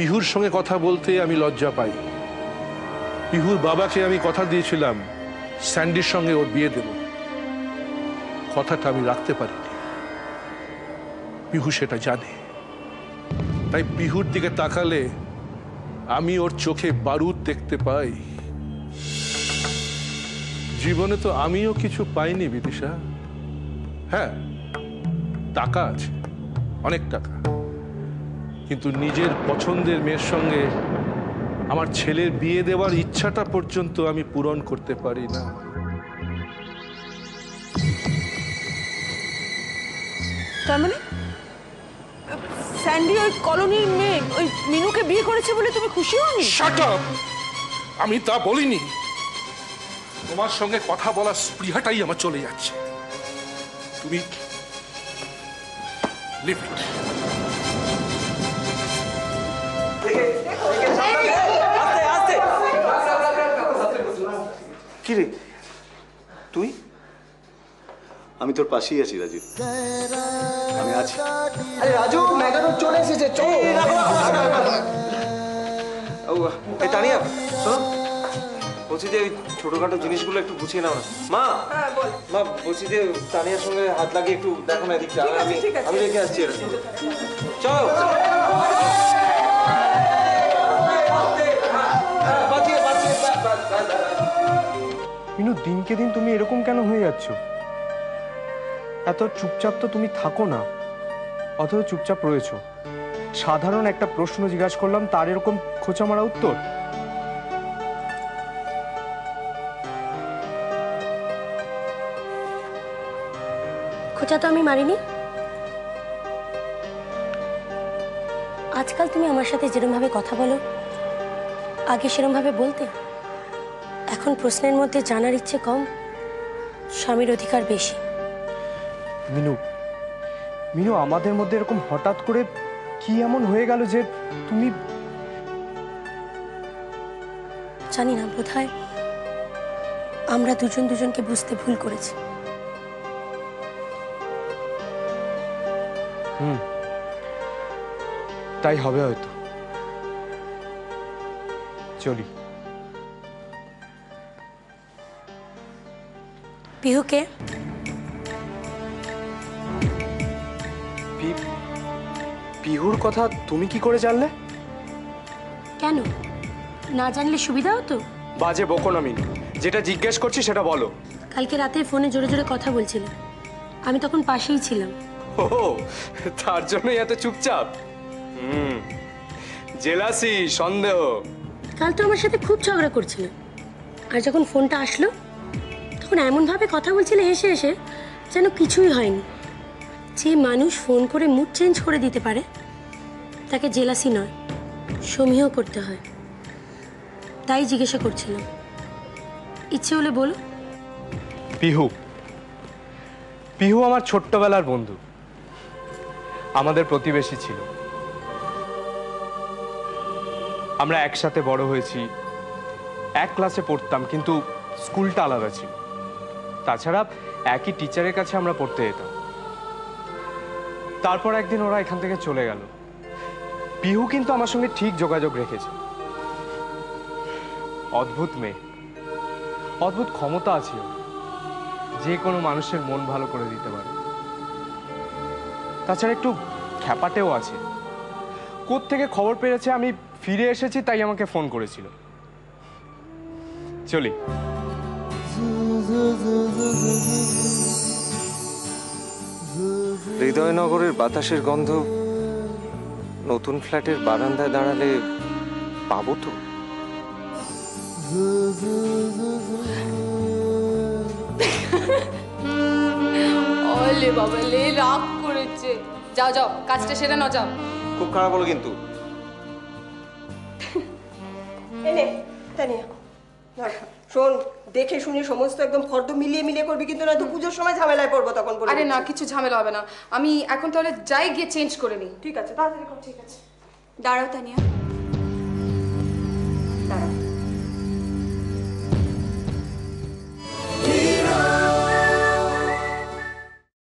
পিহুর সঙ্গে কথা বলতে আমি লজ্জা পাই। পিহুর বাবাকে আমি কথা দিয়েছিলাম স্যান্ডির সঙ্গে ওর বিয়ে দেব, কথাটা আমি রাখতে পারিনি। পিহু সেটা জানে, তাই পিহুর দিকে তাকালে আমি ওর চোখে বারুদ দেখতে পাই। জীবনে তো আমিও কিছু পাইনি বিদিশা। হ্যাঁ, টাকা আছে, অনেক টাকা, কিন্তু নিজের পছন্দের মেয়ের সঙ্গে আমার ছেলের বিয়ে দেওয়ার ইচ্ছাটা পর্যন্ত আমি পূরণ করতে পারি না। তার মানে স্যান্ডি ওই কলোনির মেয়ে ওই মিনুকে বিয়ে করেছে বলে তুমি খুশি হওনি? Shut up! আমি তা বলিনি। তোমার সঙ্গে কথা বলার স্পৃহাটাই আমার চলে যাচ্ছে। তুমি লিভ ইট। কি রে তুই? আমি তোর পাশেই আছি রাজু, আমি আছি। আরে রাজু, ম্যাগানো চলে এসেছে, চল। তানিয়া শোনো, বলছি যে ওই ছোটখাটো জিনিসগুলো একটু গুছিয়ে নাও না। মা, মা বলছি যে তানিয়ার সঙ্গে হাত লাগিয়ে একটু দেখো না এদিকটা, আমি রেখে আসছি। চলো। মিনু, দিনকে দিন তুমি এরকম কেন হয়ে যাচ্ছ? এত চুপচাপ তো তুমি থাকো না, অথচ চুপচাপ রয়েছো। সাধারণ একটা প্রশ্ন জিজ্ঞাসা করলাম, তার এরকম খোঁচা মারা উত্তর। খোঁচা তো আমি মারিনি। আজকাল তুমি আমার সাথে যেরকম ভাবে কথা বলো, আগে সেরকম ভাবে বলতে। এখন প্রশ্নের মধ্যে জানার ইচ্ছে কম, স্বামীর অধিকার বেশি। মিনু, মিনু, আমাদের মধ্যে এরকম হঠাৎ করে কি এমন হয়ে গেল যে তুমি? জানি না, বোধহয় আমরা দুজন দুজনকে বুঝতে ভুল করেছি। তাই হবে হয়তো। চলি। পিহুকে পিহুর কথা তুমি কি করে জানলে? কেন না জানলে সুবিধা হতো? বাজে বকো না মিনু, যেটা জিজ্ঞেস করছি সেটা বলো। কালকে রাতে ফোনে জোরে জোরে কথা বলছিল, আমি তখন পাশেই ছিলাম। ও, তার জন্যই এত চুপচাপ? জেলাসি, সন্দেহ। কাল তো আমার সাথে খুব ঝগড়া করছিল, আর যখন ফোনটা আসলো তখন এমন ভাবে কথা বলছিল হেসে হেসে, যেন কিছুই হয়নি। যে মানুষ ফোন করে মুড চেঞ্জ করে দিতে পারে, তাকে জেলাসি নয়, সমীহ করতে হয়। তাই জিজ্ঞাসা করছিলাম, ইচ্ছে হলে বলো। পিহু, পিহু আমার ছোট্টবেলার বন্ধু, আমাদের প্রতিবেশী ছিল। আমরা একসাথে বড় হয়েছি, এক ক্লাসে পড়তাম, কিন্তু স্কুলটা আলাদা ছিল। তাছাড়া একই টিচারের কাছে আমরা পড়তে যেতাম। তারপর একদিন ওরা এখান থেকে চলে গেল। পিহু কিন্তু আমার সঙ্গে ঠিক যোগাযোগ রেখেছে। অদ্ভুত মেয়ে, অদ্ভুত ক্ষমতা আছে, যে কোনো মানুষের মন ভালো করে দিতে পারে। তাছাড়া একটু খ্যাপাটেও আছে। কোত্থেকে খবর পেয়েছে আমি ফিরে এসেছি, তাই আমাকে ফোন করেছিল। চলি। হৃদয়নগরের বাতাসের গন্ধ নতুন ফ্ল্যাটের বারান্দায় দাঁড়ালে পাবো তো? ওলে বাবা লে, রাগ করেছে। যাও যাও, কাজটা সেরে নাও, যাও। খুব খারাপ হলো কিন্তু। এনে তানিয়া, শোন, দেখে শুনে সমস্ত একদম ফর্দ মিলিয়ে মিলিয়ে করবি, কিন্তু নয়তো পুজোর সময় ঝামেলায় পড়বো তখন। আরে না, কিছু ঝামেলা হবে না। আমি এখন তাহলে যাই, গিয়ে চেঞ্জ করে নিই। ঠিক আছে, তাড়াতাড়ি কর। ঠিক আছে, দাঁড়াও তানিয়া,